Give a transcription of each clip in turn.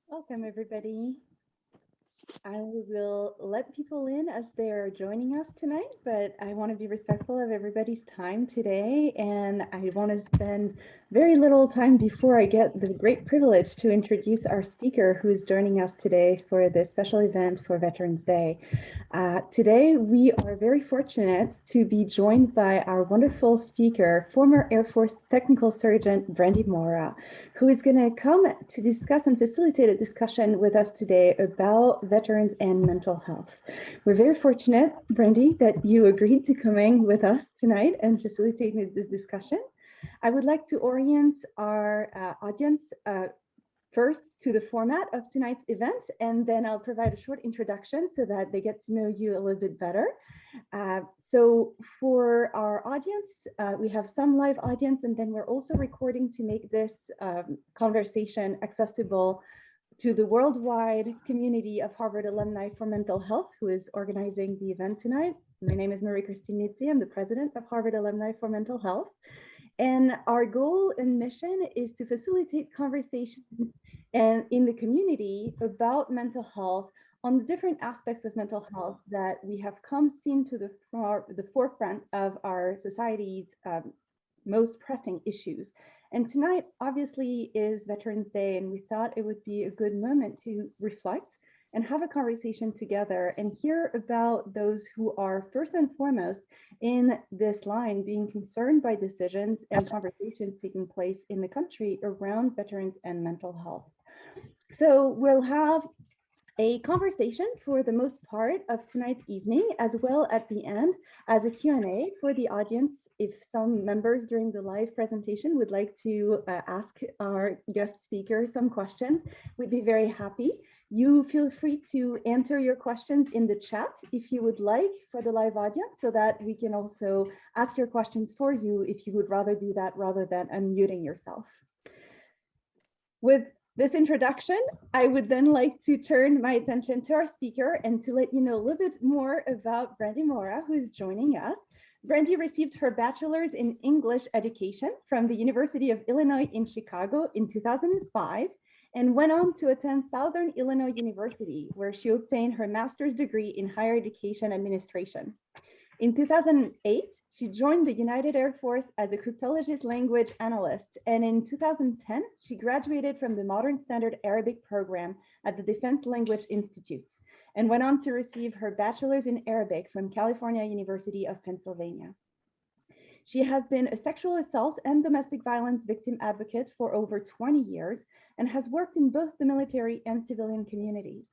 Welcome, everybody. I will let people in as they're joining us tonight, but I want to be respectful of everybody's time today. And I want to spend very little time before I get the great privilege to introduce our speaker who is joining us today for this special event for Veterans Day. Today, we are very fortunate to be joined by our wonderful speaker, former Air Force Technical Sergeant Brandy Mora, who is going to come to discuss and facilitate a discussion with us today about veterans and mental health. We're very fortunate, Brandy, that you agreed to coming with us tonight and facilitating this discussion. I would like to orient our audience first to the format of tonight's event, and then I'll provide a short introduction so that they get to know you a little bit better. So for our audience, we have some live audience, and then we're also recording to make this conversation accessible to the worldwide community of Harvard Alumni for Mental Health, who is organizing the event tonight. My name is Marie-Christine Nitze. I'm the president of Harvard Alumni for Mental Health. And our goal and mission is to facilitate conversation and in the community about mental health on the different aspects of mental health that we have come seen to the forefront of our society's most pressing issues. And tonight, obviously, is Veterans Day, and we thought it would be a good moment to reflect and have a conversation together and hear about those who are first and foremost in this line being concerned by decisions and conversations taking place in the country around veterans and mental health. So we'll have a conversation for the most part of tonight's evening, as well at the end as a Q&A for the audience. If some members during the live presentation would like to ask our guest speaker some questions, we'd be very happy. You feel free to enter your questions in the chat if you would like for the live audience, so that we can also ask your questions for you if you would rather do that rather than unmuting yourself. With this introduction, I would then like to turn my attention to our speaker and to let you know a little bit more about Brandy Mora, who is joining us. Brandy received her bachelor's in English education from the University of Illinois in Chicago in 2005 and went on to attend Southern Illinois University, where she obtained her master's degree in higher education administration. In 2008, she joined the United Air Force as a cryptologist language analyst, and in 2010, she graduated from the Modern Standard Arabic program at the Defense Language Institute and went on to receive her bachelor's in Arabic from California University of Pennsylvania. She has been a sexual assault and domestic violence victim advocate for over 20 years and has worked in both the military and civilian communities.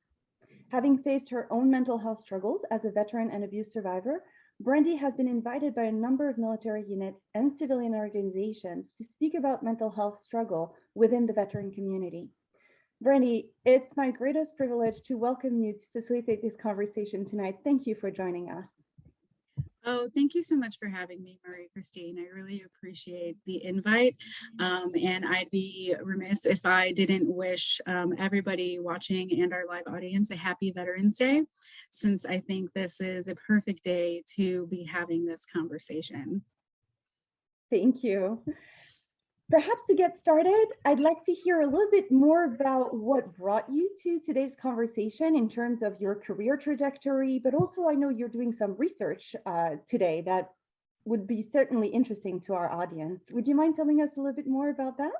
Having faced her own mental health struggles as a veteran and abuse survivor, Brandy has been invited by a number of military units and civilian organizations to speak about mental health struggle within the veteran community. Brandy, it's my greatest privilege to welcome you to facilitate this conversation tonight. Thank you for joining us. Oh, thank you so much for having me, Marie-Christine. I really appreciate the invite. And I'd be remiss if I didn't wish everybody watching and our live audience a happy Veterans Day, since I think this is a perfect day to be having this conversation. Thank you. Perhaps to get started, I'd like to hear a little bit more about what brought you to today's conversation in terms of your career trajectory, but also I know you're doing some research today that would be certainly interesting to our audience. Would you mind telling us a little bit more about that?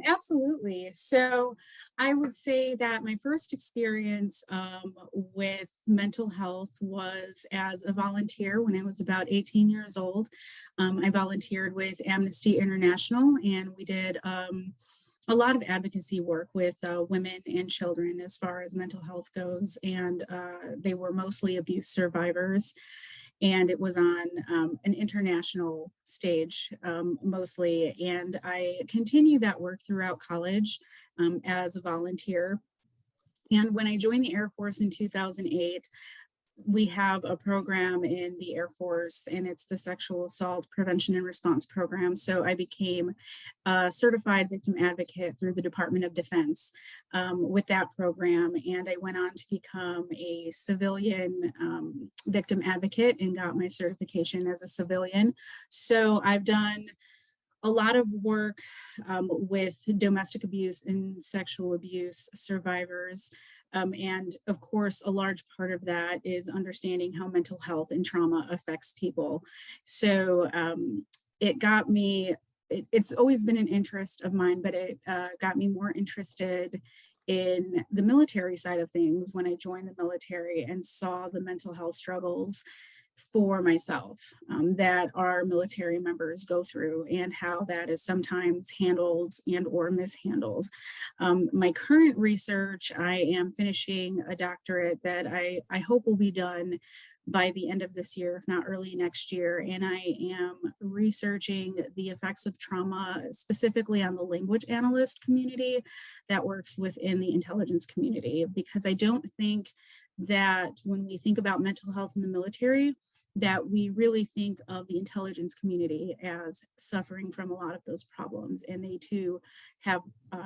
Absolutely. So I would say that my first experience with mental health was as a volunteer when I was about 18 years old. I volunteered with Amnesty International, and we did a lot of advocacy work with women and children as far as mental health goes, and they were mostly abuse survivors. And it was on an international stage mostly. And I continued that work throughout college as a volunteer. And when I joined the Air Force in 2008, we have a program in the Air Force, and it's the Sexual Assault Prevention and Response Program. So I became a certified victim advocate through the Department of Defense with that program. And I went on to become a civilian victim advocate and got my certification as a civilian. So I've done a lot of work with domestic abuse and sexual abuse survivors. And of course, a large part of that is understanding how mental health and trauma affects people. So it got me, it's always been an interest of mine, but it got me more interested in the military side of things when I joined the military and saw the mental health struggles for myself that our military members go through and how that is sometimes handled and or mishandled. My current research, I am finishing a doctorate that I hope will be done by the end of this year, if not early next year. And I am researching the effects of trauma specifically on the language analyst community that works within the intelligence community, because I don't think that when we think about mental health in the military, that we really think of the intelligence community as suffering from a lot of those problems, and they too have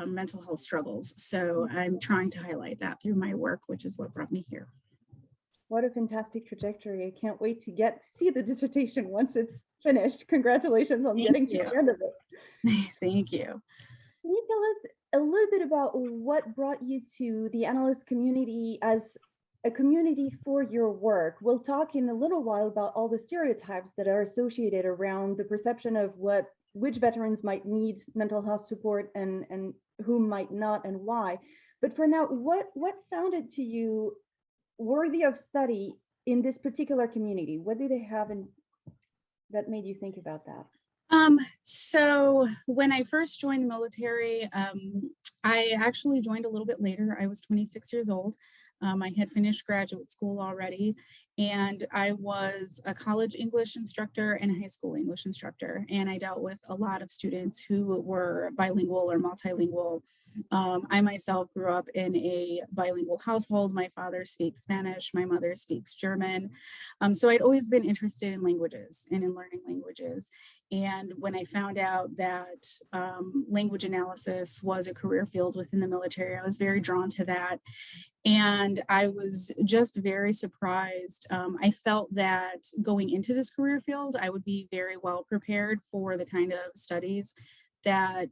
mental health struggles. So I'm trying to highlight that through my work, which is what brought me here. What a fantastic trajectory. I can't wait to get to see the dissertation once it's finished. Congratulations on getting to the end of it. Thank you. Can you tell us a little bit about what brought you to the analyst community as a community for your work? We'll talk in a little while about all the stereotypes that are associated around the perception of which veterans might need mental health support and who might not and why. But for now, what sounded to you worthy of study in this particular community? What do they have that made you think about that? So when I first joined the military, I actually joined a little bit later. I was 26 years old. I had finished graduate school already, and I was a college English instructor and a high school English instructor. And I dealt with a lot of students who were bilingual or multilingual. I myself grew up in a bilingual household. My father speaks Spanish, my mother speaks German. So I'd always been interested in languages and in learning languages. And when I found out that language analysis was a career field within the military, I was very drawn to that. And I was just very surprised. I felt that going into this career field, I would be very well prepared for the kind of studies that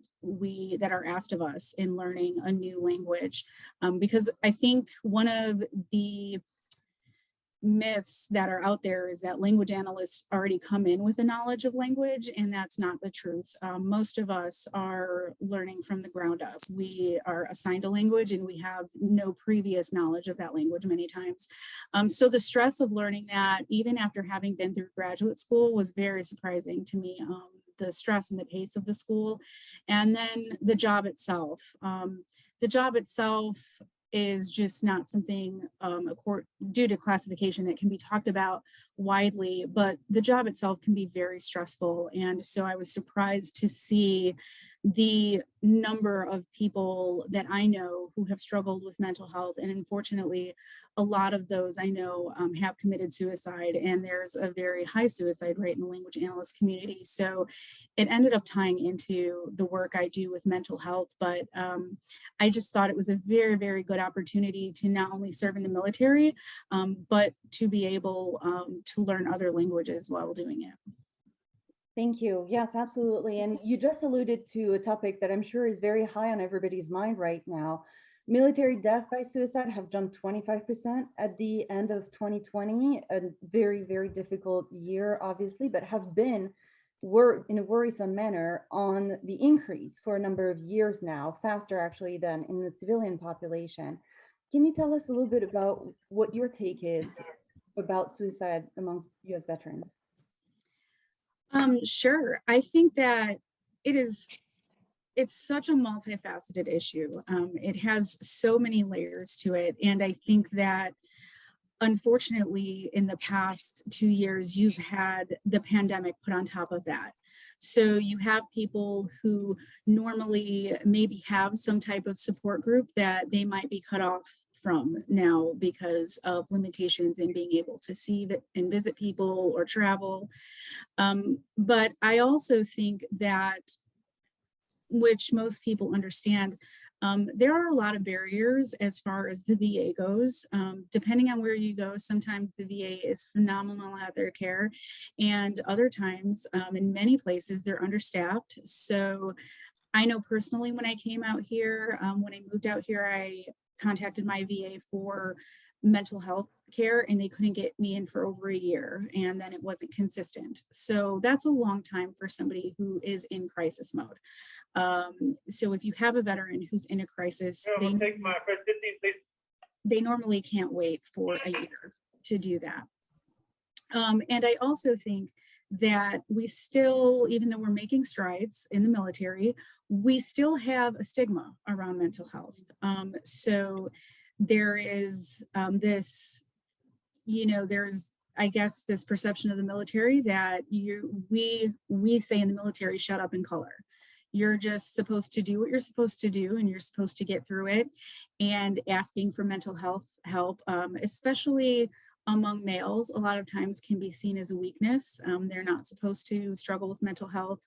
are asked of us in learning a new language. Because I think one of the myths that are out there is that language analysts already come in with a knowledge of language, and that's not the truth. Most of us are learning from the ground up. We are assigned a language and we have no previous knowledge of that language many times. So the stress of learning that, even after having been through graduate school, was very surprising to me. The stress and the pace of the school, and then the job itself. The job itself is just not something due to classification that can be talked about widely, but the job itself can be very stressful. And so I was surprised to see the number of people that I know who have struggled with mental health. And unfortunately, a lot of those I know have committed suicide, and there's a very high suicide rate in the language analyst community. So it ended up tying into the work I do with mental health, but I just thought it was a very, very good opportunity to not only serve in the military, but to be able to learn other languages while doing it. Thank you. Yes, absolutely. And you just alluded to a topic that I'm sure is very high on everybody's mind right now. Military death by suicide have jumped 25% at the end of 2020, a very, very difficult year, obviously, but have been in a worrisome manner on the increase for a number of years now, faster actually than in the civilian population. Can you tell us a little bit about what your take is about suicide amongst U.S. veterans? Sure. I think that it's such a multifaceted issue. It has so many layers to it. And I think that unfortunately, in the past 2 years, you've had the pandemic put on top of that. So you have people who normally maybe have some type of support group that they might be cut off from now because of limitations in being able to see and visit people or travel. But I also think that, which most people understand, There are a lot of barriers as far as the VA goes. Depending on where you go, sometimes the VA is phenomenal at their care, and other times, in many places, they're understaffed. So I know personally when I came out here, when I moved out here, I contacted my VA for mental health care and they couldn't get me in for over a year, and then it wasn't consistent. So that's a long time for somebody who is in crisis mode. So if you have a veteran who's in a crisis, they normally can't wait for a year to do that. And I also think that we still, even though we're making strides in the military, we still have a stigma around mental health. So there is this, there's, I guess, this perception of the military that we say in the military, shut up and color. You're just supposed to do what you're supposed to do, and you're supposed to get through it. And asking for mental health help, especially among males, a lot of times can be seen as a weakness. They're not supposed to struggle with mental health.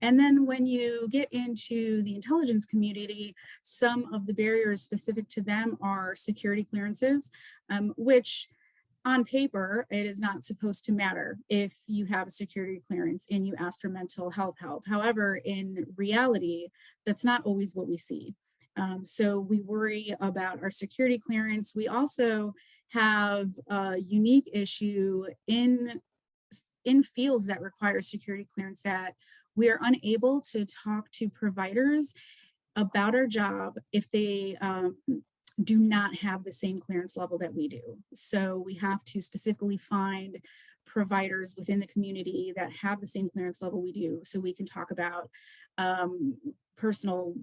And then when you get into the intelligence community, some of the barriers specific to them are security clearances, which on paper, it is not supposed to matter if you have a security clearance and you ask for mental health help. However, in reality, that's not always what we see. So we worry about our security clearance. We also have a unique issue in fields that require security clearance that we are unable to talk to providers about our job if they do not have the same clearance level that we do. So we have to specifically find providers within the community that have the same clearance level we do, so we can talk about personal,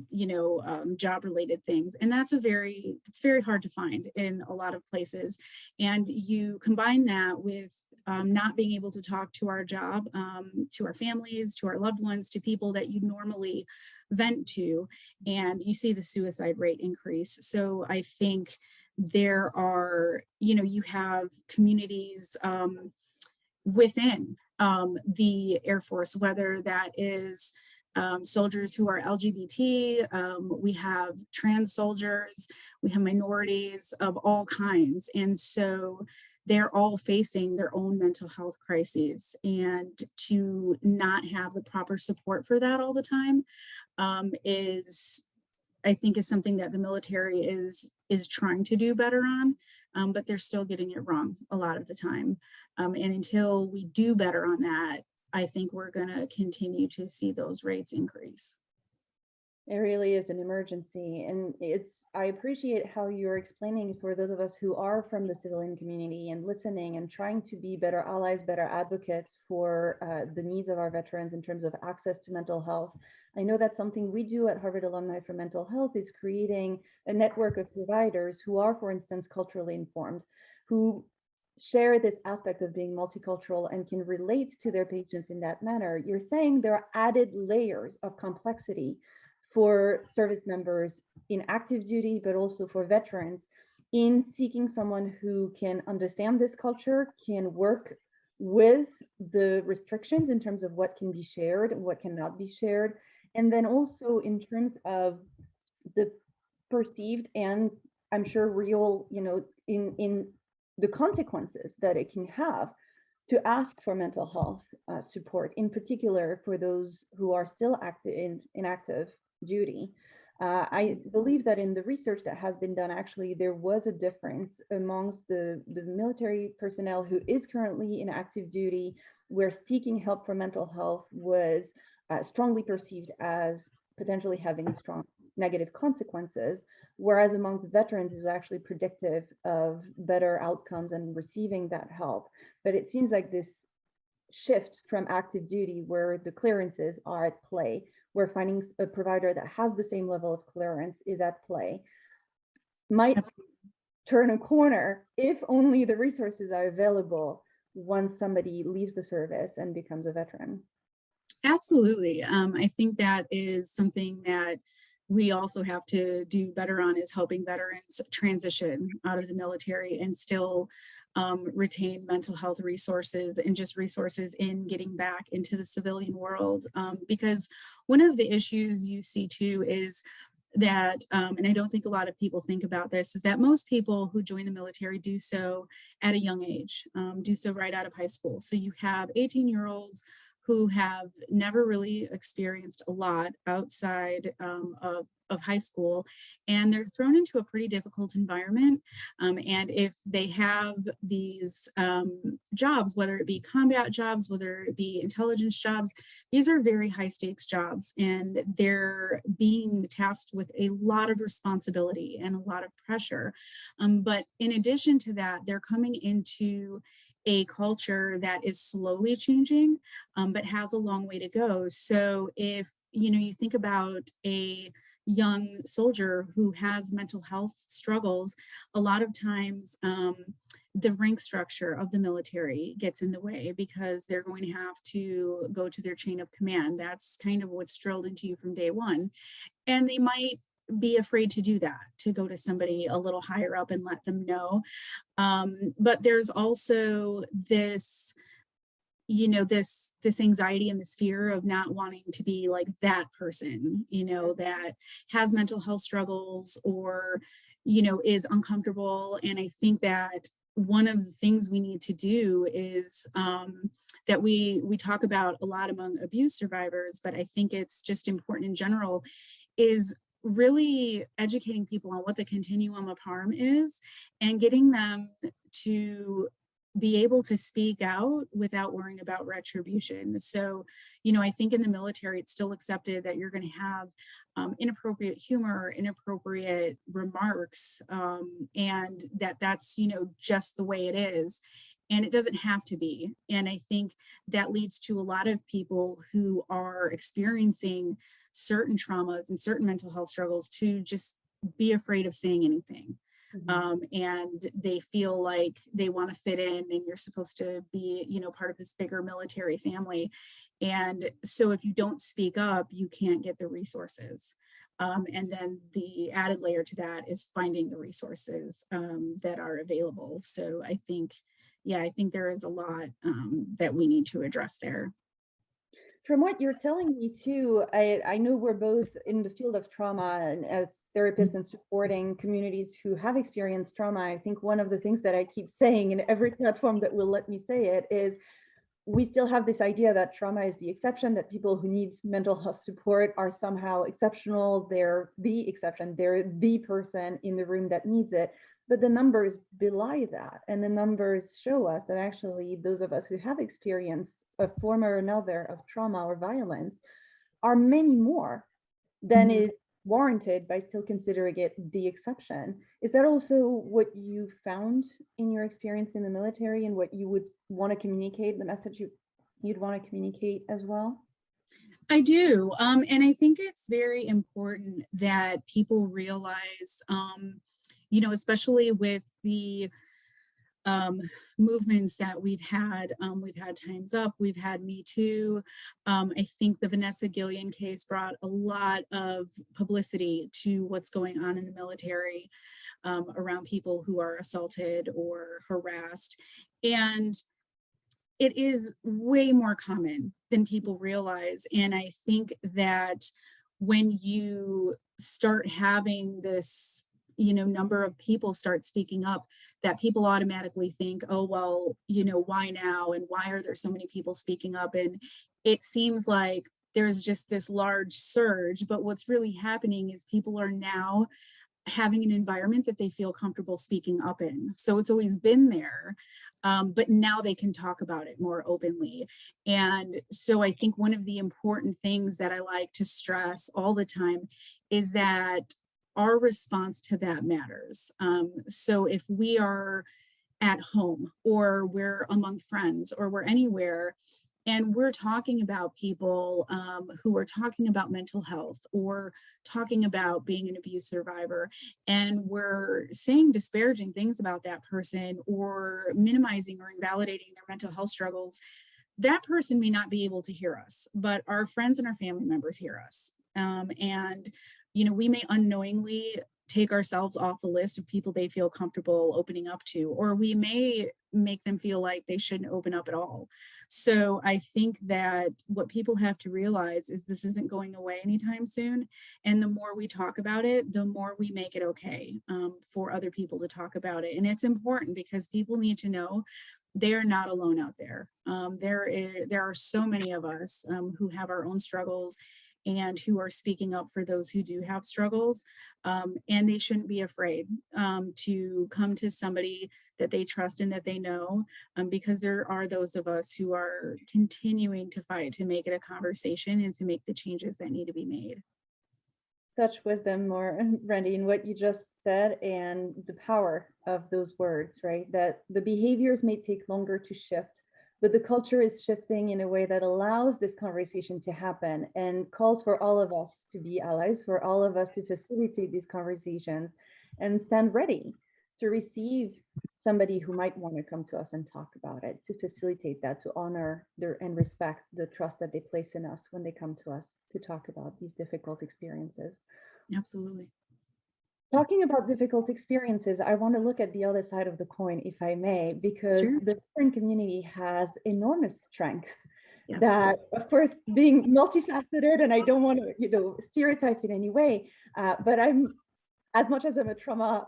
job related things. And it's very hard to find in a lot of places. And you combine that with not being able to talk to our job, to our families, to our loved ones, to people that you normally vent to, and you see the suicide rate increase. So I think there are, you have communities within the Air Force, whether that is soldiers who are LGBT, we have trans soldiers, we have minorities of all kinds. And so they're all facing their own mental health crises, and to not have the proper support for that all the time I think is something that the military is trying to do better on, but they're still getting it wrong a lot of the time. And until we do better on that, I think we're going to continue to see those rates increase. It really is an emergency, and I appreciate how you're explaining for those of us who are from the civilian community and listening and trying to be better allies, better advocates for the needs of our veterans in terms of access to mental health. I know that's something we do at Harvard Alumni for Mental Health, is creating a network of providers who are, for instance, culturally informed, who share this aspect of being multicultural and can relate to their patients in that manner. You're saying there are added layers of complexity for service members in active duty, but also for veterans in seeking someone who can understand this culture, can work with the restrictions in terms of what can be shared and what cannot be shared. And then also in terms of the perceived and I'm sure real, in the consequences that it can have to ask for mental health support, in particular for those who are still active in active duty. I believe that in the research that has been done, actually, there was a difference amongst the military personnel who is currently in active duty, where seeking help for mental health was strongly perceived as potentially having strong negative consequences, whereas amongst veterans is actually predictive of better outcomes and receiving that help. But it seems like this shift from active duty, where the clearances are at play, where finding a provider that has the same level of clearance is at play, might turn a corner if only the resources are available once somebody leaves the service and becomes a veteran. Absolutely. I think that is something that we also have to do better on, is helping veterans transition out of the military and still retain mental health resources and just resources in getting back into the civilian world. Because one of the issues you see too is that, and I don't think a lot of people think about this, is that most people who join the military do so at a young age, do so right out of high school. So you have 18-year-olds who have never really experienced a lot outside of high school, and they're thrown into a pretty difficult environment. And if they have these jobs, whether it be combat jobs, whether it be intelligence jobs, these are very high stakes jobs, and they're being tasked with a lot of responsibility and a lot of pressure. But in addition to that, they're coming into a culture that is slowly changing, but has a long way to go. So if you think about a young soldier who has mental health struggles, a lot of times the rank structure of the military gets in the way because they're going to have to go to their chain of command. That's kind of what's drilled into you from day one. And they might be afraid to do that, to go to somebody a little higher up and let them know. But there's also this, this anxiety and this fear of not wanting to be like that person, that has mental health struggles or, is uncomfortable. And I think that one of the things we need to do is that we talk about a lot among abuse survivors, but I think it's just important in general, is really educating people on what the continuum of harm is and getting them to be able to speak out without worrying about retribution. So, I think in the military, it's still accepted that you're going to have inappropriate humor, inappropriate remarks, and that's, just the way it is. And it doesn't have to be. And I think that leads to a lot of people who are experiencing certain traumas and certain mental health struggles to just be afraid of saying anything. And they feel like they want to fit in and you're supposed to be, part of this bigger military family. And so if you don't speak up, you can't get the resources. And then the added layer to that is finding the resources that are available. So I think there is a lot that we need to address there. From what you're telling me too, I know we're both in the field of trauma and as therapists and supporting communities who have experienced trauma. I think one of the things that I keep saying in every platform that will let me say it is we still have this idea that trauma is the exception, that people who need mental health support are somehow exceptional. They're the exception. They're the person in the room that needs it. But the numbers belie that. And the numbers show us that actually those of us who have experienced a form or another of trauma or violence are many more than Mhm. is warranted by still considering it the exception. Is that also what you found in your experience in the military and what you would want to communicate, the message you'd want to communicate as well? I do. And I think it's very important that people realize, especially with the movements that we've had. We've had Time's Up, we've had Me Too. I think the Vanessa Gillian case brought a lot of publicity to what's going on in the military around people who are assaulted or harassed. And it is way more common than people realize. And I think that when you start having this number of people start speaking up, that people automatically think, oh, well, why now? And why are there so many people speaking up? And it seems like there's just this large surge, but what's really happening is people are now having an environment that they feel comfortable speaking up in. So it's always been there, but now they can talk about it more openly. And so I think one of the important things that I like to stress all the time is that our response to that matters. So if we are at home or we're among friends or we're anywhere and we're talking about people who are talking about mental health or talking about being an abuse survivor, and we're saying disparaging things about that person or minimizing or invalidating their mental health struggles, that person may not be able to hear us, but our friends and our family members hear us. And we may unknowingly take ourselves off the list of people they feel comfortable opening up to, or we may make them feel like they shouldn't open up at all. So I think that what people have to realize is this isn't going away anytime soon. And the more we talk about it, the more we make it okay for other people to talk about it. And it's important because people need to know they are not alone out there. There are so many of us who have our own struggles and who are speaking up for those who do have struggles. And they shouldn't be afraid to come to somebody that they trust and that they know, because there are those of us who are continuing to fight to make it a conversation and to make the changes that need to be made. Such wisdom, more Randy, in what you just said, and the power of those words, right? That the behaviors may take longer to shift, but the culture is shifting in a way that allows this conversation to happen and calls for all of us to be allies, for all of us to facilitate these conversations and stand ready to receive somebody who might want to come to us and talk about it, to facilitate that, to honor their and respect the trust that they place in us when they come to us to talk about these difficult experiences. Absolutely. Talking about difficult experiences, I want to look at the other side of the coin, if I may, because Sure. the veteran community has enormous strength. Yes. That, of course, being multifaceted, and I don't want to, stereotype in any way, but as much as I'm a trauma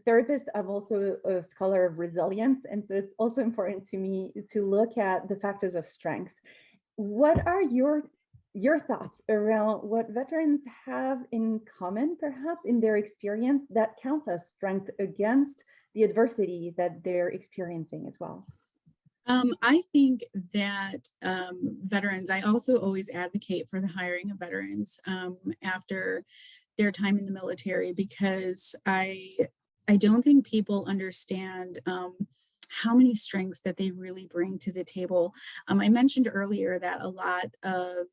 therapist, I'm also a scholar of resilience. And so it's also important to me to look at the factors of strength. What are your thoughts around what veterans have in common, perhaps in their experience, that counts as strength against the adversity that they're experiencing as well? I think that veterans, I also always advocate for the hiring of veterans after their time in the military, because I don't think people understand how many strengths that they really bring to the table. I mentioned earlier that a lot of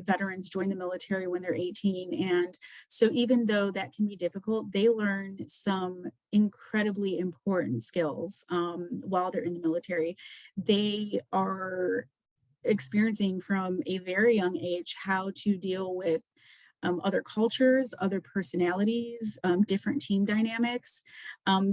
veterans join the military when they're 18. And so even though that can be difficult, they learn some incredibly important skills while they're in the military. They are experiencing from a very young age how to deal with other cultures, other personalities, different team dynamics.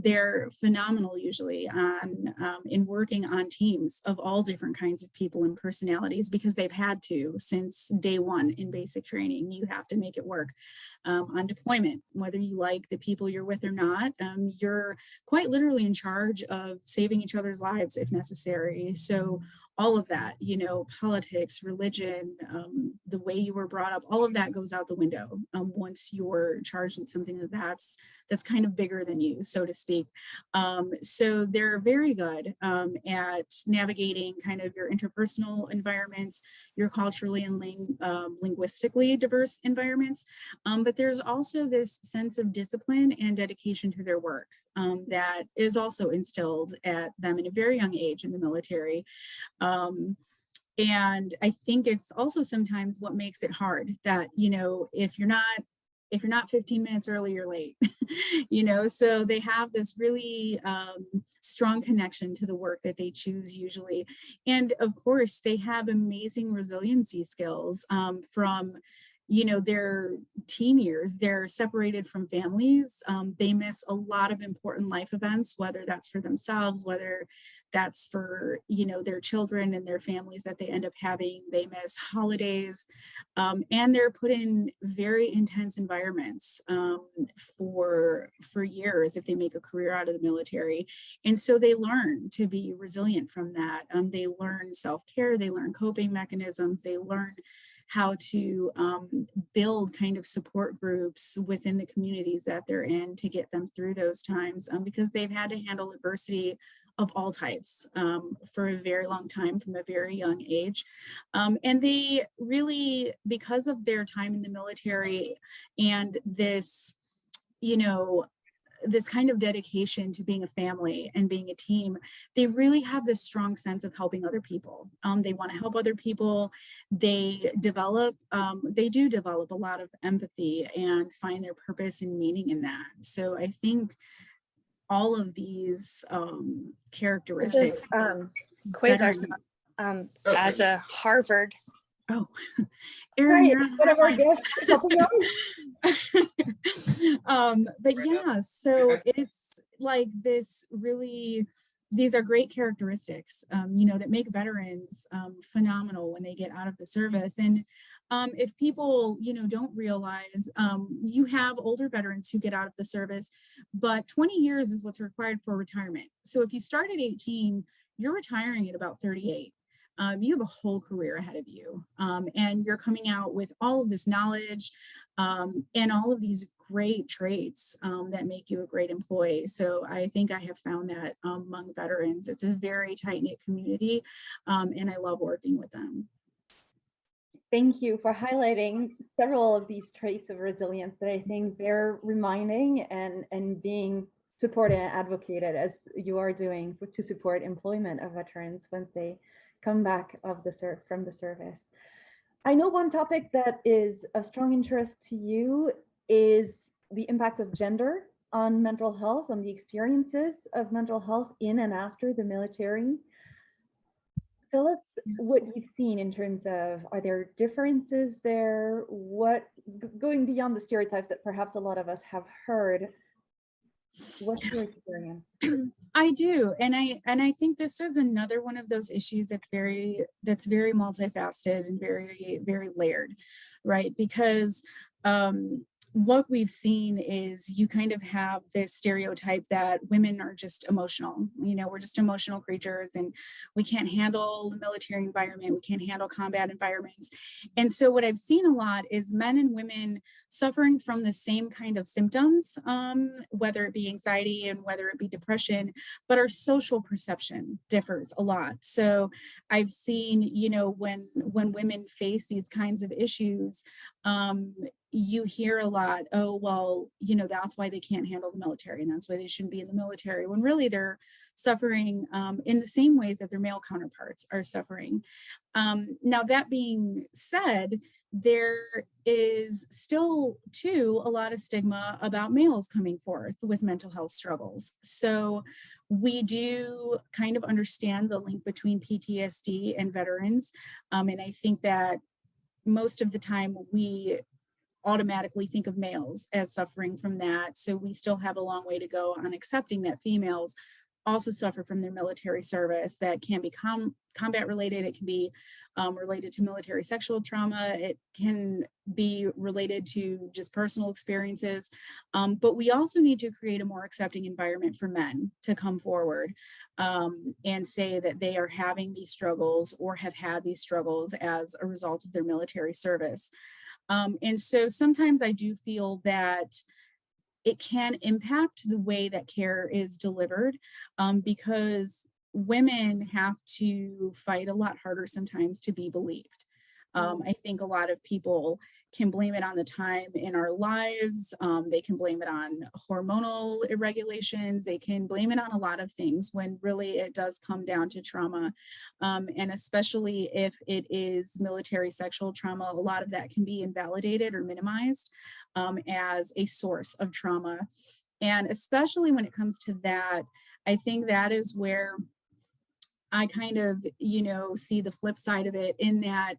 They're phenomenal usually on in working on teams of all different kinds of people and personalities, because they've had to since day one in basic training. You have to make it work. On deployment, whether you like the people you're with or not, you're quite literally in charge of saving each other's lives if necessary. So all of that, politics, religion, the way you were brought up, all of that goes out the window once you're charged with something that's kind of bigger than you, so to speak. So they're very good at navigating kind of your interpersonal environments, your culturally and linguistically diverse environments. But there's also this sense of discipline and dedication to their work that is also instilled at them in a very young age in the military. And I think it's also sometimes what makes it hard that, if you're not 15 minutes early, you're late, so they have this really strong connection to the work that they choose usually. And of course, they have amazing resiliency skills from their teen years. They're separated from families. They miss a lot of important life events, whether that's for themselves, whether that's for, their children and their families that they end up having. They miss holidays, and they're put in very intense environments for years if they make a career out of the military. And so they learn to be resilient from that. They learn self-care, they learn coping mechanisms, they learn how to build kind of support groups within the communities that they're in to get them through those times, because they've had to handle adversity of all types for a very long time from a very young age. And they really, because of their time in the military and this, this kind of dedication to being a family and being a team, they really have this strong sense of helping other people. They want to help other people. They do develop a lot of empathy and find their purpose and meaning in that. So I think all of these characteristics. This is Quasar. As a Harvard Oh, Erin, Right, you're on one of our the guests helping out. hotline. But yeah, so it's like this really, these are great characteristics, that make veterans phenomenal when they get out of the service. And if people, don't realize, you have older veterans who get out of the service, but 20 years is what's required for retirement. So if you start at 18, you're retiring at about 38. You have a whole career ahead of you, and you're coming out with all of this knowledge, and all of these great traits that make you a great employee. So I think I have found that among veterans, it's a very tight-knit community, and I love working with them. Thank you for highlighting several of these traits of resilience that I think bear reminding and being supported and advocated as you are doing to support employment of veterans once they come back from the service. I know one topic that is of strong interest to you is the impact of gender on mental health, on the experiences of mental health in and after the military. Tell us what you've seen in terms of, are there differences there? Going beyond the stereotypes that perhaps a lot of us have heard, what's your experience? I do, and I think this is another one of those issues that's very multifaceted and very, very layered, right? Because what we've seen is you kind of have this stereotype that women are just emotional. We're just emotional creatures, and we can't handle the military environment. We can't handle combat environments. And so what I've seen a lot is men and women suffering from the same kind of symptoms, whether it be anxiety and whether it be depression, but our social perception differs a lot. So I've seen, when women face these kinds of issues, you hear a lot, oh, well, that's why they can't handle the military and that's why they shouldn't be in the military, when really they're suffering in the same ways that their male counterparts are suffering. Now, that being said, there is still, too, a lot of stigma about males coming forth with mental health struggles. So we do kind of understand the link between PTSD and veterans. And I think that most of the time we automatically think of males as suffering from that. So we still have a long way to go on accepting that females also suffer from their military service. That can be combat related. It can be related to military sexual trauma. It can be related to just personal experiences. But we also need to create a more accepting environment for men to come forward and say that they are having these struggles or have had these struggles as a result of their military service. And so sometimes I do feel that it can impact the way that care is delivered, because women have to fight a lot harder sometimes to be believed. I think a lot of people can blame it on the time in our lives. They can blame it on hormonal irregulations. They can blame it on a lot of things when really it does come down to trauma. And especially if it is military sexual trauma, a lot of that can be invalidated or minimized as a source of trauma. And especially when it comes to that, I think that is where I kind of, see the flip side of it, in that,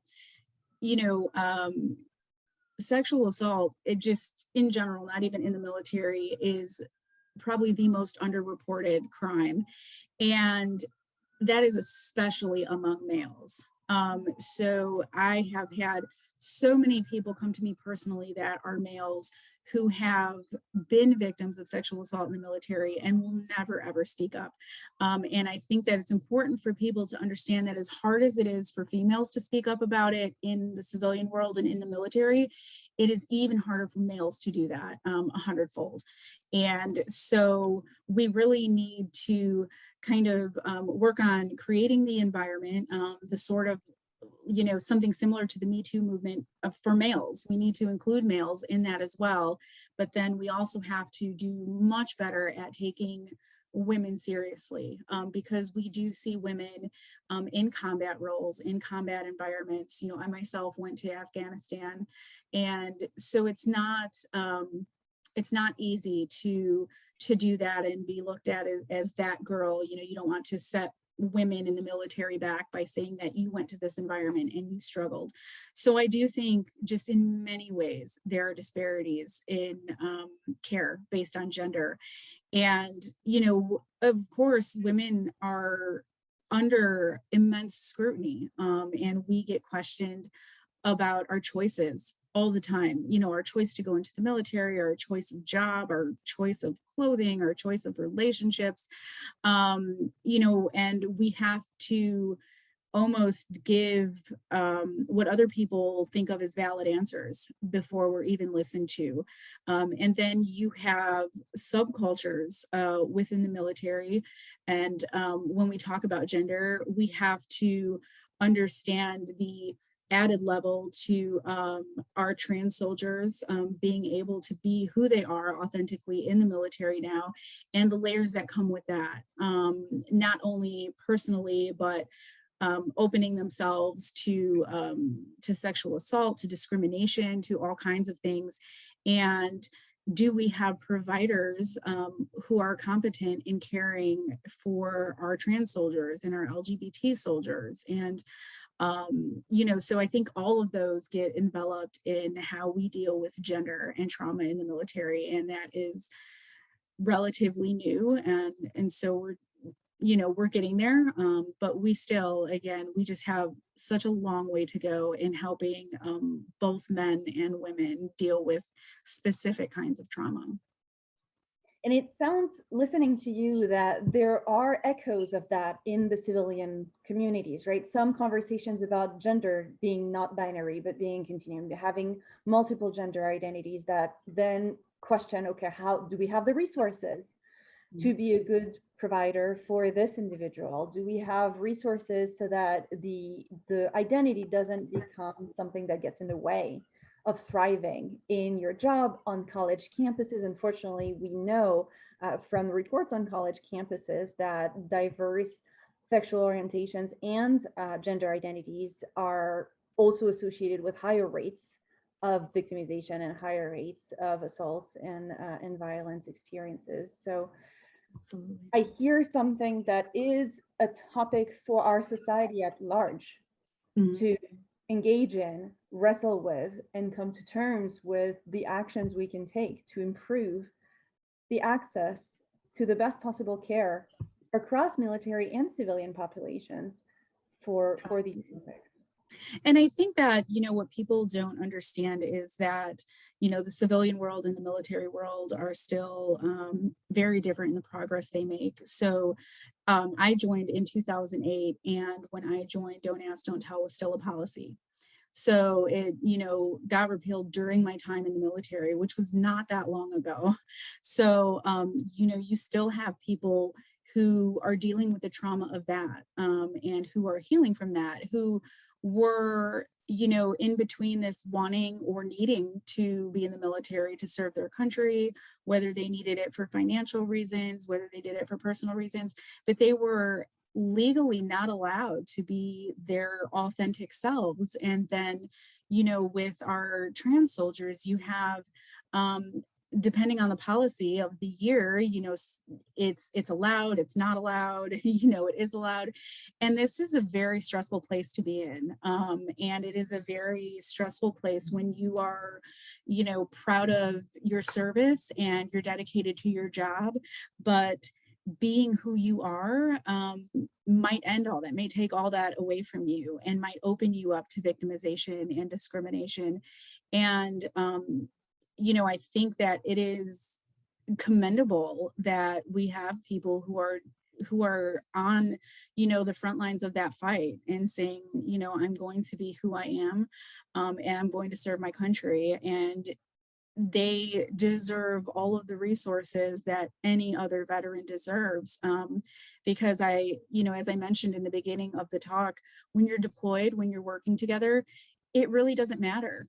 sexual assault, it just in general, not even in the military, is probably the most underreported crime. And that is especially among males. So I have had so many people come to me personally that are males who have been victims of sexual assault in the military and will never ever speak up. And I think that it's important for people to understand that as hard as it is for females to speak up about it in the civilian world and in the military, it is even harder for males to do that 100-fold. And so we really need to kind of work on creating the environment, the sort of, something similar to the Me Too movement for males. We need to include males in that as well. But then we also have to do much better at taking women seriously, because we do see women in combat roles, in combat environments. I myself went to Afghanistan, and so it's not easy to do that and be looked at as that girl. You don't want to set women in the military back by saying that you went to this environment and you struggled. So I do think just in many ways there are disparities in care based on gender. And, of course, women are under immense scrutiny, and we get questioned about our choices all the time. Our choice to go into the military, our choice of job, our choice of clothing, our choice of relationships. And we have to almost give what other people think of as valid answers before we're even listened to. And then you have subcultures within the military. And when we talk about gender, we have to understand the added level to our trans soldiers being able to be who they are authentically in the military now, and the layers that come with that, not only personally, but opening themselves to sexual assault, to discrimination, to all kinds of things. And do we have providers who are competent in caring for our trans soldiers and our LGBT soldiers? And so I think all of those get enveloped in how we deal with gender and trauma in the military, and that is relatively new. And so we're getting there, but we still, again, we just have such a long way to go in helping both men and women deal with specific kinds of trauma. And it sounds, listening to you, that there are echoes of that in the civilian communities, right? Some conversations about gender being not binary, but being continuum, having multiple gender identities that then question, okay, how do we have the resources to be a good provider for this individual? Do we have resources so that the identity doesn't become something that gets in the way of thriving in your job on college campuses? Unfortunately, we know from reports on college campuses that diverse sexual orientations and gender identities are also associated with higher rates of victimization and higher rates of assaults and violence experiences. So Absolutely. I hear something that is a topic for our society at large to engage in, wrestle with, and come to terms with the actions we can take to improve the access to the best possible care across military and civilian populations for these topics. And I think that, what people don't understand is that, the civilian world and the military world are still very different in the progress they make. So I joined in 2008, and when I joined, Don't Ask, Don't Tell was still a policy. So it, got repealed during my time in the military, which was not that long ago. So, you still have people who are dealing with the trauma of that, and who are healing from that, who were, in between this wanting or needing to be in the military to serve their country, whether they needed it for financial reasons, whether they did it for personal reasons, but they were legally not allowed to be their authentic selves. And then, with our trans soldiers, you have, depending on the policy of the year, it's allowed, it's not allowed, it is allowed. And this is a very stressful place to be in. And it is a very stressful place when you are, proud of your service and you're dedicated to your job, but being who you are might end all that, may take all that away from you, and might open you up to victimization and discrimination. And I think that it is commendable that we have people who are on, the front lines of that fight and saying, I'm going to be who I am, and I'm going to serve my country. And they deserve all of the resources that any other veteran deserves. Because as I mentioned in the beginning of the talk, when you're deployed, when you're working together, it really doesn't matter.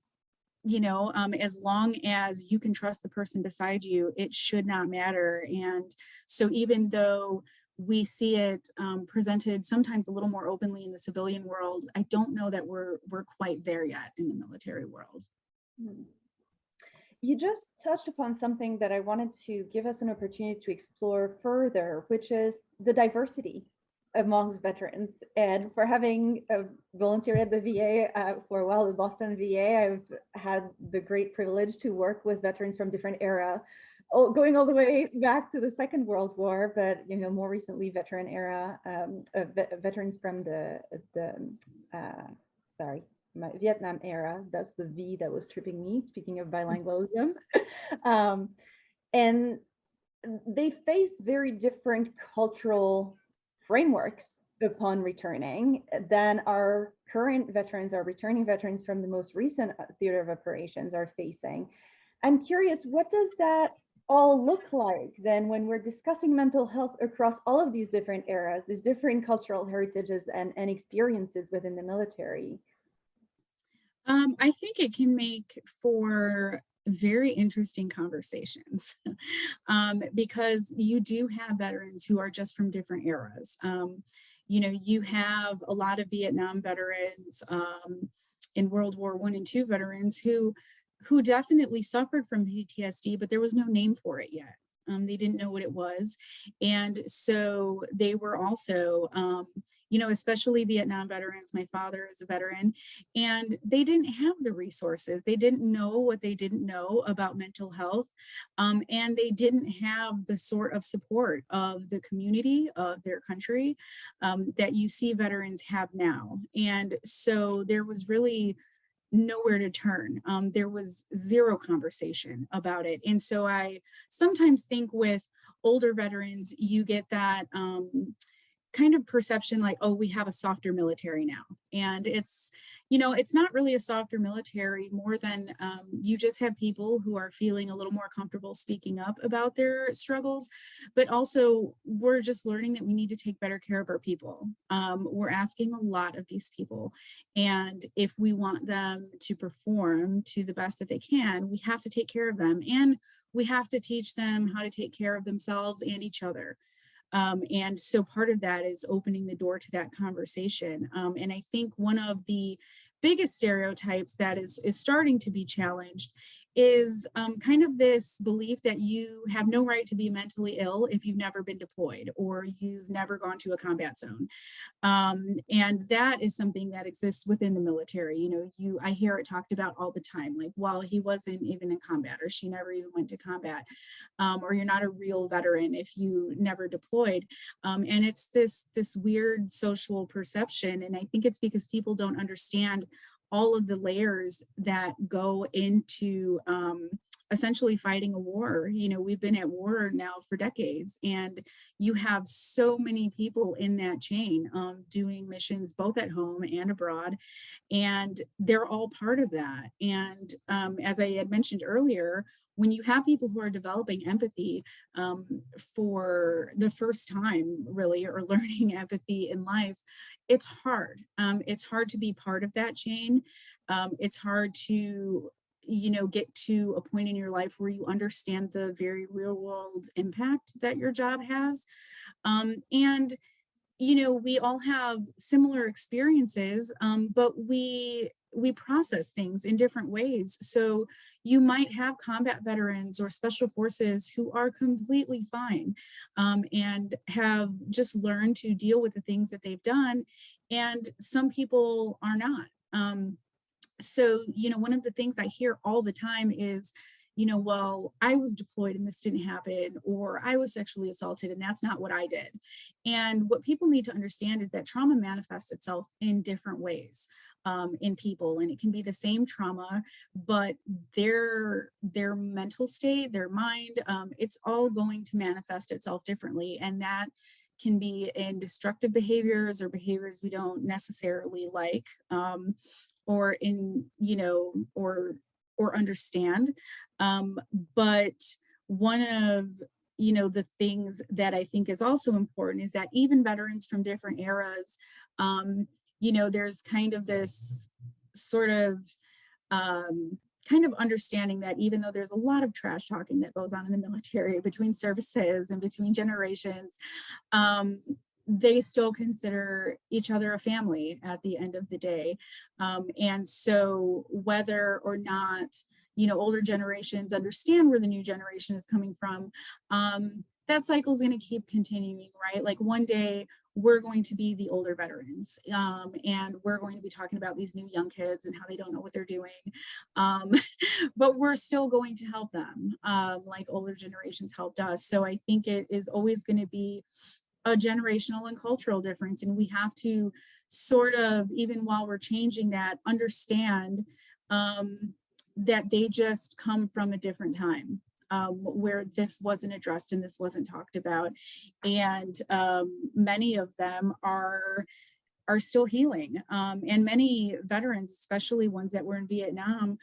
As long as you can trust the person beside you, it should not matter. And so even though we see it presented sometimes a little more openly in the civilian world, I don't know that we're quite there yet in the military world. You just touched upon something that I wanted to give us an opportunity to explore further, which is the diversity amongst veterans, and for having volunteered at the VA for a while, the Boston VA, I've had the great privilege to work with veterans from different era, going all the way back to the Second World War, but more recently veteran era, veterans from the sorry, my Vietnam era. That's the V that was tripping me, speaking of bilingualism. And they faced very different cultural frameworks upon returning than our current veterans, our returning veterans from the most recent theater of operations are facing. I'm curious, what does that all look like then when we're discussing mental health across all of these different eras, these different cultural heritages and experiences within the military? I think it can make for very interesting conversations because you do have veterans who are just from different eras. You have a lot of Vietnam veterans in World War I and II veterans who definitely suffered from PTSD, but there was no name for it yet. They didn't know what it was. And so they were also, especially Vietnam veterans. My father is a veteran, and they didn't have the resources. They didn't know what they didn't know about mental health. And they didn't have the sort of support of the community of their country that you see veterans have now. And so there was really nowhere to turn. There was zero conversation about it. And so I sometimes think with older veterans, you get that kind of perception like, oh, we have a softer military now. And it's not really a softer military more than you just have people who are feeling a little more comfortable speaking up about their struggles. But also, we're just learning that we need to take better care of our people. We're asking a lot of these people. And if we want them to perform to the best that they can, we have to take care of them. And we have to teach them how to take care of themselves and each other. And so part of that is opening the door to that conversation. And I think one of the biggest stereotypes that is starting to be challenged is kind of this belief that you have no right to be mentally ill if you've never been deployed or you've never gone to a combat zone. And that is something that exists within the military. I hear it talked about all the time, like, well, he wasn't even in combat, or she never even went to combat, or you're not a real veteran if you never deployed. And it's this weird social perception. And I think it's because people don't understand all of the layers that go into essentially fighting a war. We've been at war now for decades, and you have so many people in that chain doing missions both at home and abroad, and they're all part of that. And as I had mentioned earlier, when you have people who are developing empathy for the first time, really, or learning empathy in life, it's hard. It's hard to be part of that chain. It's hard to get to a point in your life where you understand the very real world impact that your job has. And we all have similar experiences, but we process things in different ways. So you might have combat veterans or special forces who are completely fine and have just learned to deal with the things that they've done. And some people are not. So, one of the things I hear all the time is, well, I was deployed and this didn't happen, or I was sexually assaulted and that's not what I did. And what people need to understand is that trauma manifests itself in different ways in people, and it can be the same trauma, but their mental state, their mind, it's all going to manifest itself differently. And that can be in destructive behaviors or behaviors we don't necessarily like, or in, or understand. But one of the things that I think is also important is that even veterans from different eras, there's kind of this sort of kind of understanding that even though there's a lot of trash talking that goes on in the military between services and between generations, they still consider each other a family at the end of the day. And so whether or not, older generations understand where the new generation is coming from, that cycle is going to keep continuing, right? Like one day we're going to be the older veterans, and we're going to be talking about these new young kids and how they don't know what they're doing. Um, but we're still going to help them, like older generations helped us. So I think it is always going to be a generational and cultural difference. And we have to sort of, even while we're changing that, understand um, that they just come from a different time. Where this wasn't addressed and this wasn't talked about, and many of them are still healing, and many veterans, especially ones that were in Vietnam,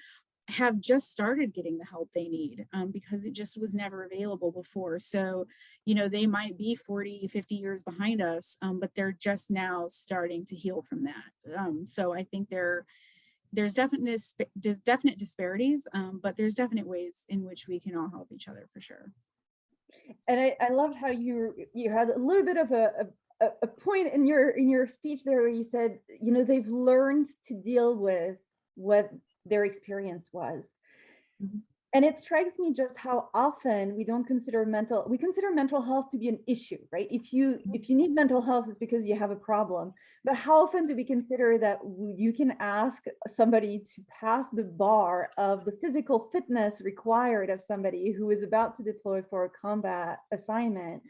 have just started getting the help they need, because it just was never available before. So, they might be 40, 50 years behind us, but they're just now starting to heal from that. So I think there's definite disparities, but there's definite ways in which we can all help each other for sure. And I loved how you had a little bit of a point in your speech there where you said, they've learned to deal with what their experience was. Mhm. And it strikes me just how often we consider mental health to be an issue, right? If you need mental health, it's because you have a problem. But how often do we consider that you can ask somebody to pass the bar of the physical fitness required of somebody who is about to deploy for a combat assignment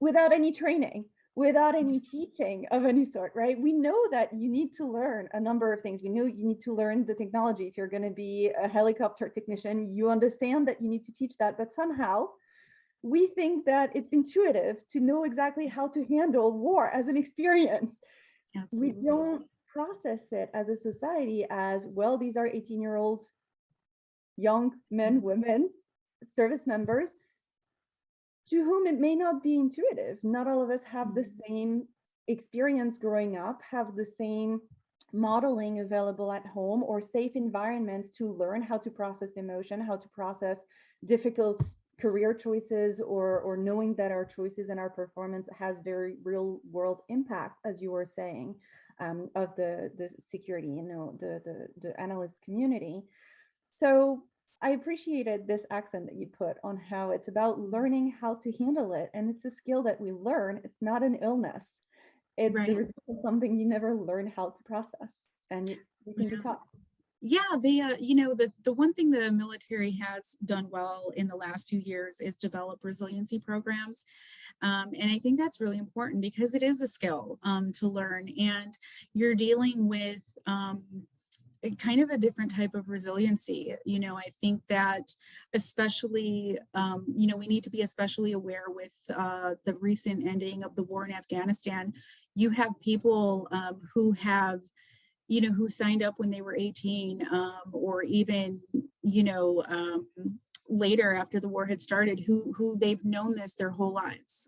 without any training, without any teaching of any sort, right? We know that you need to learn a number of things. We know you need to learn the technology. If you're going to be a helicopter technician, you understand that you need to teach that. But somehow we think that it's intuitive to know exactly how to handle war as an experience. We Absolutely. don't process it as a society as, well, these are 18-year-old young men, women, service members to whom it may not be intuitive. Not all of us have the same experience growing up, have the same modeling available at home, or safe environments to learn how to process emotion, how to process difficult career choices, or knowing that our choices and our performance has very real world impact, as you were saying, of the security, the analyst community. So I appreciated this accent that you put on how it's about learning how to handle it. And it's a skill that we learn. It's not an illness. It's the Right. result of something you never learn how to process. And you can be Yeah. caught. Yeah, the one thing the military has done well in the last few years is develop resiliency programs, and I think that's really important because it is a skill, to learn, and you're dealing with kind of a different type of resiliency. I think that especially, we need to be especially aware with the recent ending of the war in Afghanistan. You have people who have who signed up when they were 18, or even, later after the war had started, who they've known this their whole lives.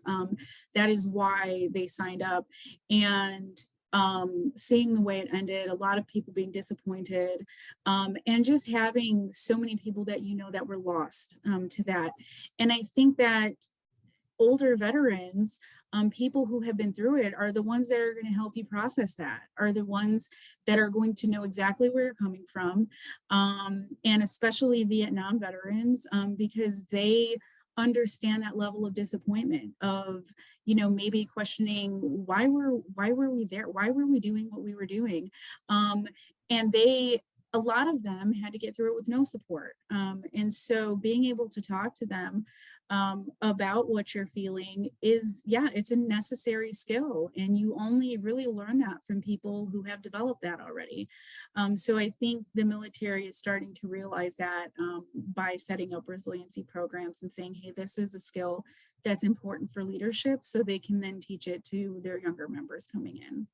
That is why they signed up. And seeing the way it ended, a lot of people being disappointed, and just having so many people that that were lost, to that. And I think that older veterans, people who have been through it, are the ones that are going to help you process that, are the ones that are going to know exactly where you're coming from, and especially Vietnam veterans, because they understand that level of disappointment of maybe questioning why were we there, why were we doing what we were doing, and a lot of them had to get through it with no support, and so being able to talk to them about what you're feeling is, yeah, it's a necessary skill. And you only really learn that from people who have developed that already. So I think the military is starting to realize that, by setting up resiliency programs and saying, hey, this is a skill that's important for leadership, so they can then teach it to their younger members coming in.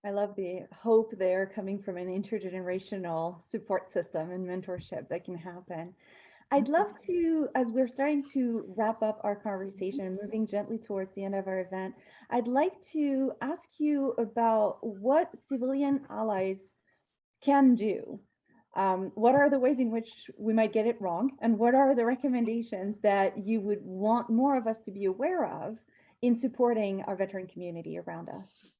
I love the hope there coming from an intergenerational support system and mentorship that can happen. I'd love Absolutely. to, as we're starting to wrap up our conversation and moving gently towards the end of our event, I'd like to ask you about what civilian allies can do. What are the ways in which we might get it wrong? And what are the recommendations that you would want more of us to be aware of in supporting our veteran community around us?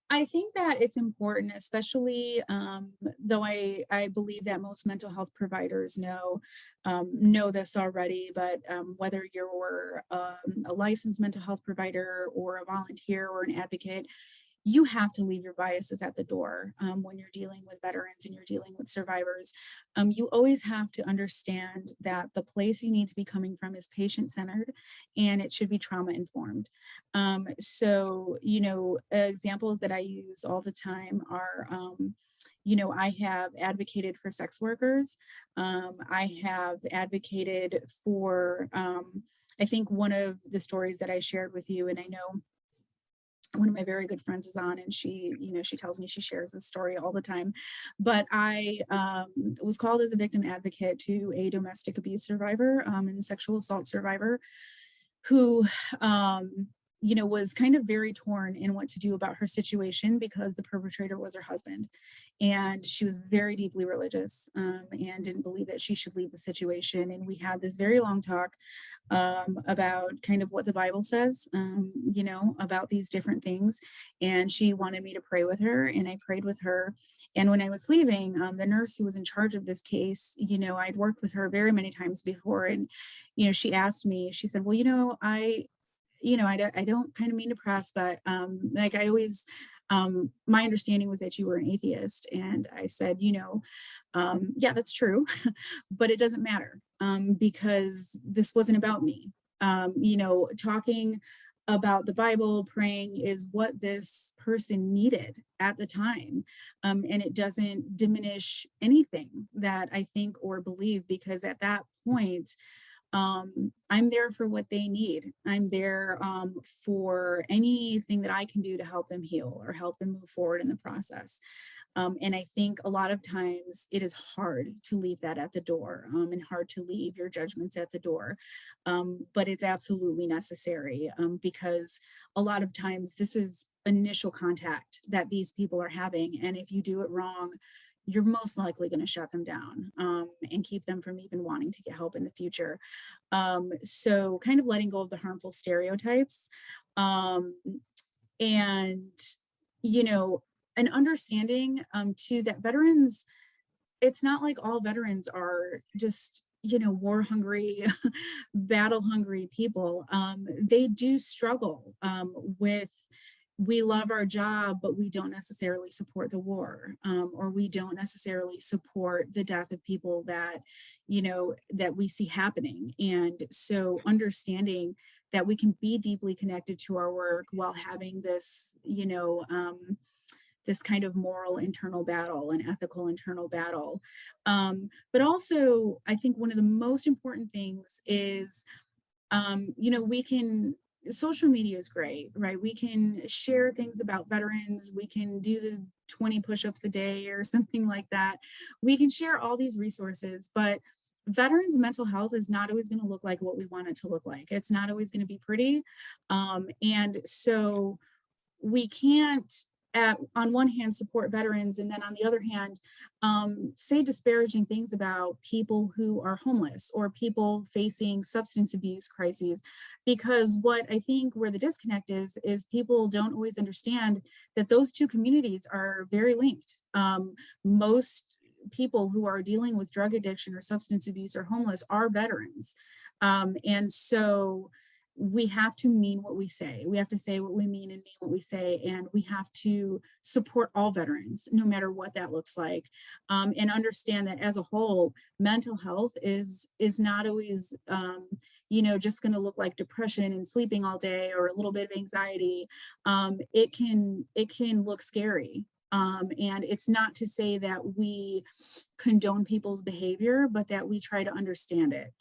I think that it's important, especially though I believe that most mental health providers know this already, but whether you're a licensed mental health provider or a volunteer or an advocate, you have to leave your biases at the door when you're dealing with veterans and you're dealing with survivors. You always have to understand that the place you need to be coming from is patient centered and it should be trauma informed. So, examples that I use all the time are. I have advocated for sex workers. I have advocated for, I think one of the stories that I shared with you, and I know one of my very good friends is on, and she tells me she shares this story all the time, but I was called as a victim advocate to a domestic abuse survivor and sexual assault survivor who was kind of very torn in what to do about her situation because the perpetrator was her husband, and she was very deeply religious and didn't believe that she should leave the situation. And we had this very long talk about kind of what the Bible says, about these different things. And she wanted me to pray with her, and I prayed with her. And when I was leaving, the nurse who was in charge of this case, I'd worked with her very many times before, and she asked me, she said, well, I don't kind of mean to press, but like I always, my understanding was that you were an atheist. And I said, yeah, that's true, but it doesn't matter because this wasn't about me. Talking about the Bible, praying is what this person needed at the time. And it doesn't diminish anything that I think or believe, because at that point, I'm there for what they need. I'm there for anything that I can do to help them heal or help them move forward in the process. And I think a lot of times it is hard to leave that at the door and hard to leave your judgments at the door. But it's absolutely necessary because a lot of times this is initial contact that these people are having. And if you do it wrong, you're most likely going to shut them down and keep them from even wanting to get help in the future. So kind of letting go of the harmful stereotypes um, and, you know, an understanding too that veterans, it's not like all veterans are just, war hungry, battle hungry people. They do struggle with, we love our job, but we don't necessarily support the war, or we don't necessarily support the death of people that, that we see happening. And so understanding that we can be deeply connected to our work while having this, this kind of moral internal battle and ethical internal battle. But also, I think one of the most important things is, we can, social media is great, right? We can share things about veterans. We can do the 20 push-ups a day or something like that. We can share all these resources, but veterans mental health is not always going to look like what we want it to look like. It's not always going to be pretty. And so we can't on one hand support veterans and then on the other hand say disparaging things about people who are homeless or people facing substance abuse crises, because what I think where the disconnect is people don't always understand that those two communities are very linked. Most people who are dealing with drug addiction or substance abuse or homeless are veterans, and so we have to mean what we say. We have to say what we mean and mean what we say. And we have to support all veterans, no matter what that looks like. And understand that as a whole, mental health is not always, just going to look like depression and sleeping all day or a little bit of anxiety. It can look scary. And it's not to say that we condone people's behavior, but that we try to understand it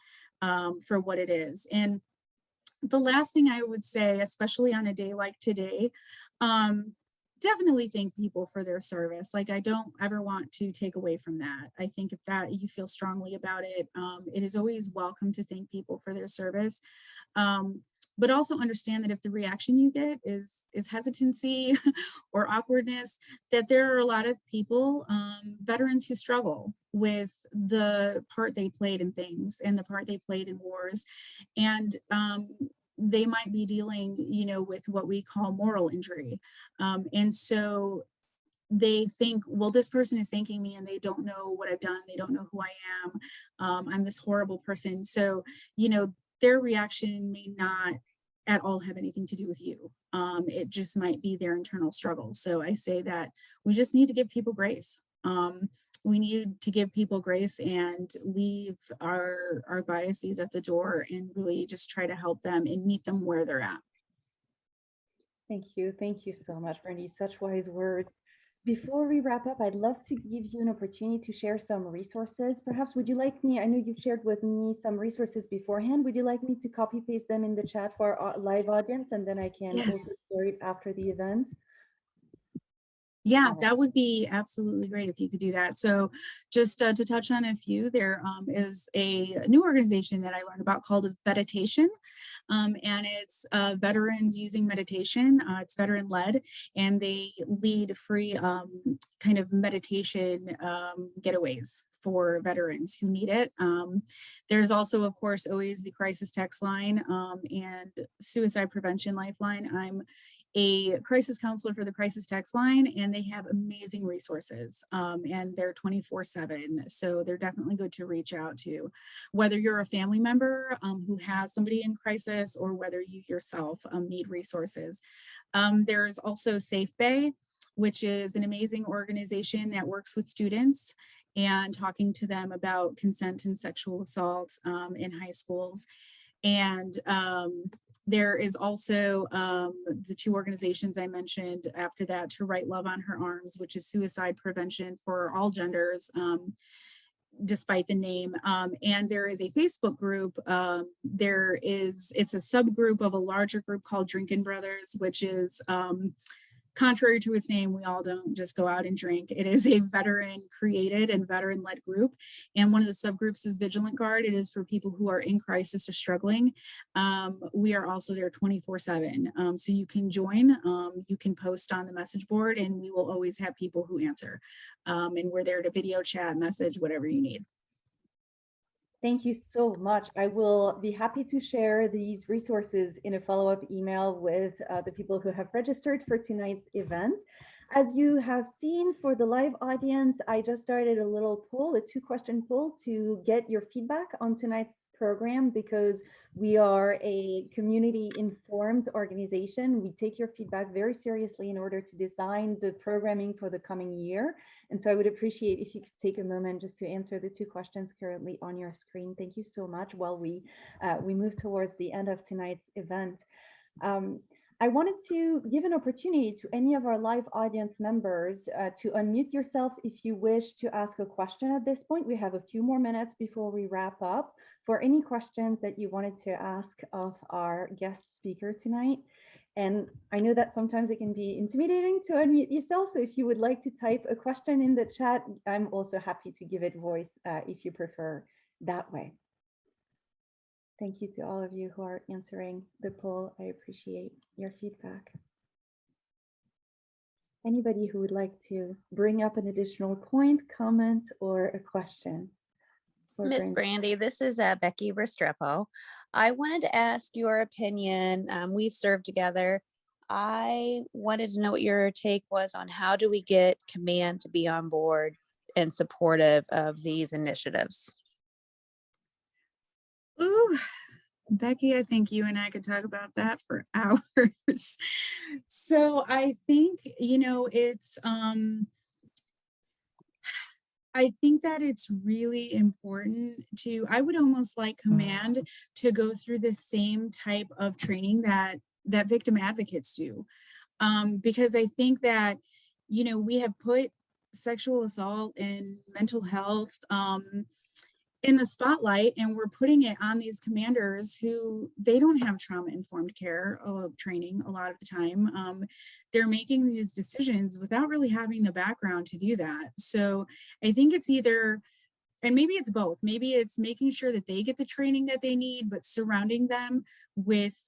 for what it is. And the last thing I would say, especially on a day like today, definitely thank people for their service. Like, I don't ever want to take away from that. I think if that you feel strongly about it, it is always welcome to thank people for their service. But also understand that if the reaction you get is hesitancy or awkwardness, that there are a lot of people, veterans who struggle with the part they played in things and the part they played in wars. And they might be dealing, you know, with what we call moral injury. And so they think, well, this person is thanking me and they don't know what I've done. They don't know who I am. I'm this horrible person. So, you know, their reaction may not at all have anything to do with you. It just might be their internal struggle. So I say that we just need to give people grace. We need to give people grace and leave our biases at the door and really just try to help them and meet them where they're at. Thank you. Thank you so much, Brandy. Such wise words. Before we wrap up, I'd love to give you an opportunity to share some resources. Perhaps would you like me, I know you've shared with me some resources beforehand. Would you like me to copy paste them in the chat for our live audience, and then I can also share it after the event? Yeah, that would be absolutely great if you could do that. So just to touch on a few, there is a new organization that I learned about called Meditation. And it's veterans using meditation. It's veteran led, and they lead free kind of meditation getaways for veterans who need it. There's also, of course, always the crisis text line and suicide prevention lifeline. I'm a crisis counselor for the crisis text line, and they have amazing resources and they're 24/7. So they're definitely good to reach out to, whether you're a family member who has somebody in crisis or whether you yourself need resources. There's also Safe Bay, which is an amazing organization that works with students and talking to them about consent and sexual assault in high schools. And there is also the two organizations I mentioned after that, To Write Love on Her Arms, which is suicide prevention for all genders, despite the name. And there is a Facebook group. It's a subgroup of a larger group called Drinkin' Brothers, which is contrary to its name, we all don't just go out and drink. It is a veteran created and veteran led group. And one of the subgroups is Vigilant Guard. It is for people who are in crisis or struggling. We are also there 24/7. So you can join, you can post on the message board, and we will always have people who answer. And we're there to video chat, message, whatever you need. Thank you so much. I will be happy to share these resources in a follow-up email with the people who have registered for tonight's event. As you have seen for the live audience, I just started a little poll, a 2-question poll to get your feedback on tonight's program, because we are a community-informed organization. We take your feedback very seriously in order to design the programming for the coming year. And so I would appreciate if you could take a moment just to answer the 2 questions currently on your screen. Thank you so much while we move towards the end of tonight's event. I wanted to give an opportunity to any of our live audience members to unmute yourself if you wish to ask a question at this point. We have a few more minutes before we wrap up for any questions that you wanted to ask of our guest speaker tonight. And I know that sometimes it can be intimidating to unmute yourself. So if you would like to type a question in the chat, I'm also happy to give it voice if you prefer that way. Thank you to all of you who are answering the poll. I appreciate your feedback. Anybody who would like to bring up an additional point, comment, or a question? Miss Brandy, this is Becky Restrepo. I wanted to ask your opinion. We've served together. I wanted to know what your take was on how do we get command to be on board and supportive of these initiatives. Ooh, Becky, I think you and I could talk about that for hours. So I think, you know, I think that it's really important to, I would almost like command to go through the same type of training that victim advocates do. Because I think that, you know, we have put sexual assault and mental health in the spotlight, and we're putting it on these commanders who they don't have trauma-informed care training a lot of the time. They're making these decisions without really having the background to do that. So I think it's either, and maybe it's both, maybe it's making sure that they get the training that they need, but surrounding them with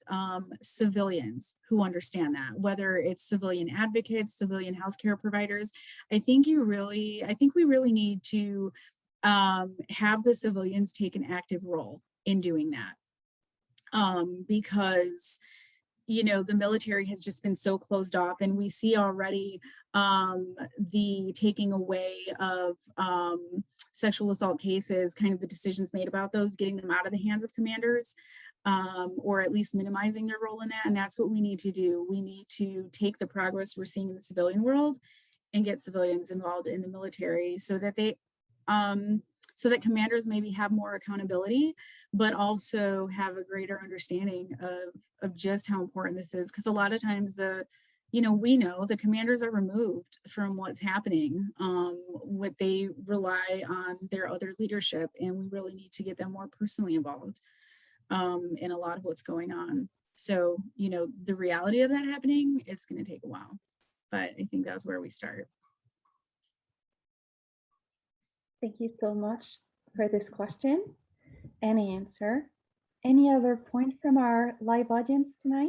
civilians who understand that, whether it's civilian advocates, civilian healthcare providers. I think we really need to have the civilians take an active role in doing that. because the military has just been so closed off, and we see already the taking away of sexual assault cases, kind of the decisions made about those, getting them out of the hands of commanders, or at least minimizing their role in that. And that's what we need to do. We need to take the progress we're seeing in the civilian world and get civilians involved in the military so that so that commanders maybe have more accountability, but also have a greater understanding of just how important this is. Because a lot of times we know the commanders are removed from what's happening. What they rely on their other leadership, and we really need to get them more personally involved in a lot of what's going on. So, the reality of that happening, it's going to take a while, but I think that's where we start. Thank you so much for this question and answer. Any other point from our live audience tonight?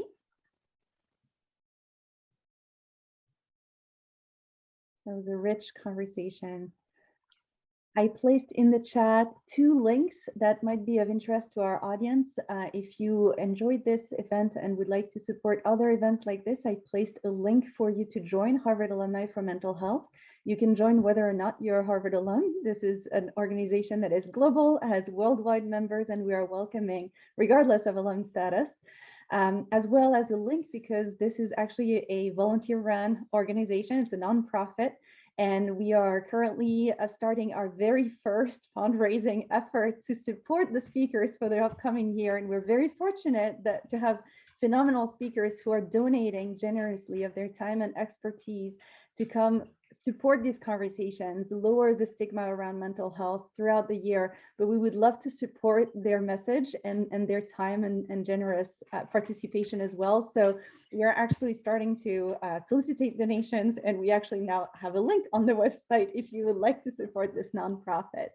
That was a rich conversation. I placed in the chat 2 links that might be of interest to our audience. If you enjoyed this event and would like to support other events like this, I placed a link for you to join Harvard Alumni for Mental Health. You can join whether or not you're a Harvard alum. This is an organization that is global, has worldwide members, and we are welcoming regardless of alum status. As well as a link, because this is actually a volunteer-run organization. It's a nonprofit. And we are currently starting our very first fundraising effort to support the speakers for the upcoming year. And we're very fortunate to have phenomenal speakers who are donating generously of their time and expertise to come support these conversations, lower the stigma around mental health throughout the year. But we would love to support their message and their time and generous participation as well. So we are actually starting to solicit donations, and we actually now have a link on the website if you would like to support this nonprofit.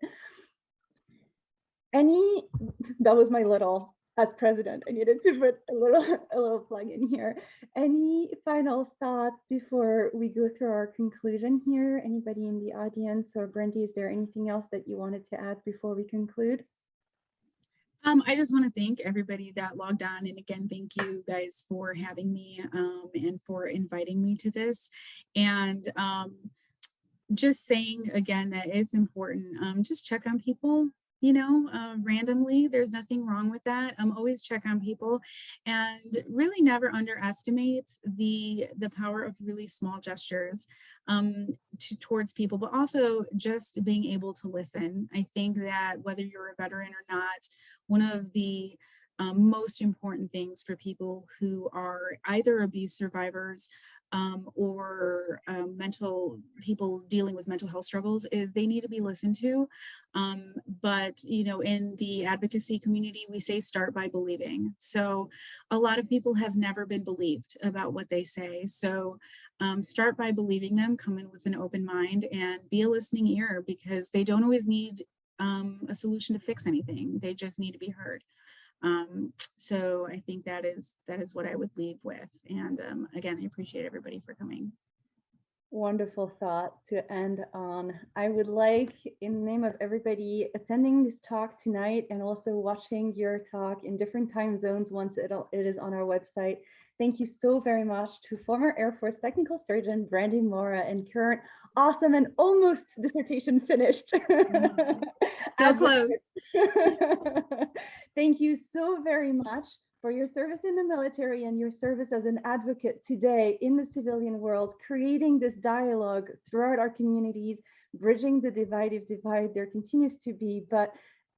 That was my little, as president, I needed to put a little plug in here. Any final thoughts before we go through our conclusion here? Anybody in the audience, or Brandy, is there anything else that you wanted to add before we conclude? I just want to thank everybody that logged on. And again, thank you guys for having me and for inviting me to this. And just saying again that it's important, just check on people. Randomly, there's nothing wrong with that. Always check on people, and really never underestimate the power of really small gestures towards people, but also just being able to listen. I think that whether you're a veteran or not, one of the most important things for people who are either abuse survivors or people dealing with mental health struggles is they need to be listened to. But in the advocacy community, we say start by believing. So a lot of people have never been believed about what they say. So start by believing them, come in with an open mind, and be a listening ear, because they don't always need a solution to fix anything. They just need to be heard. So I think that is what I would leave with. And again, I appreciate everybody for coming. Wonderful thought to end on. I would like, in the name of everybody attending this talk tonight and also watching your talk in different time zones once it is on our website, thank you so very much to former Air Force Technical Surgeon Brandy Mora and current awesome and almost dissertation finished. So close. Thank you so very much for your service in the military and your service as an advocate today in the civilian world, creating this dialogue throughout our communities, bridging the divide. There continues to be, but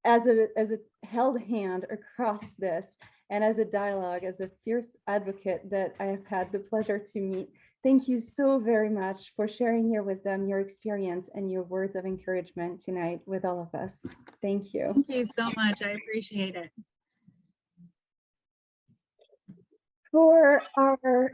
as a held hand across this, and as a dialogue, as a fierce advocate that I have had the pleasure to meet. Thank you so very much for sharing your wisdom, your experience, and your words of encouragement tonight with all of us. Thank you. Thank you so much. I appreciate it. For our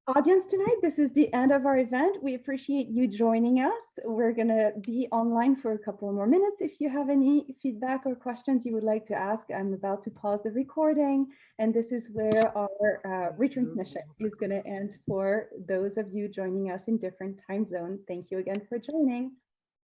audience tonight, this is the end of our event. We appreciate you joining us. We're going to be online for a couple more minutes. If you have any feedback or questions you would like to ask, I'm about to pause the recording, and this is where our retransmission is going to end for those of you joining us in different time zones. Thank you again for joining.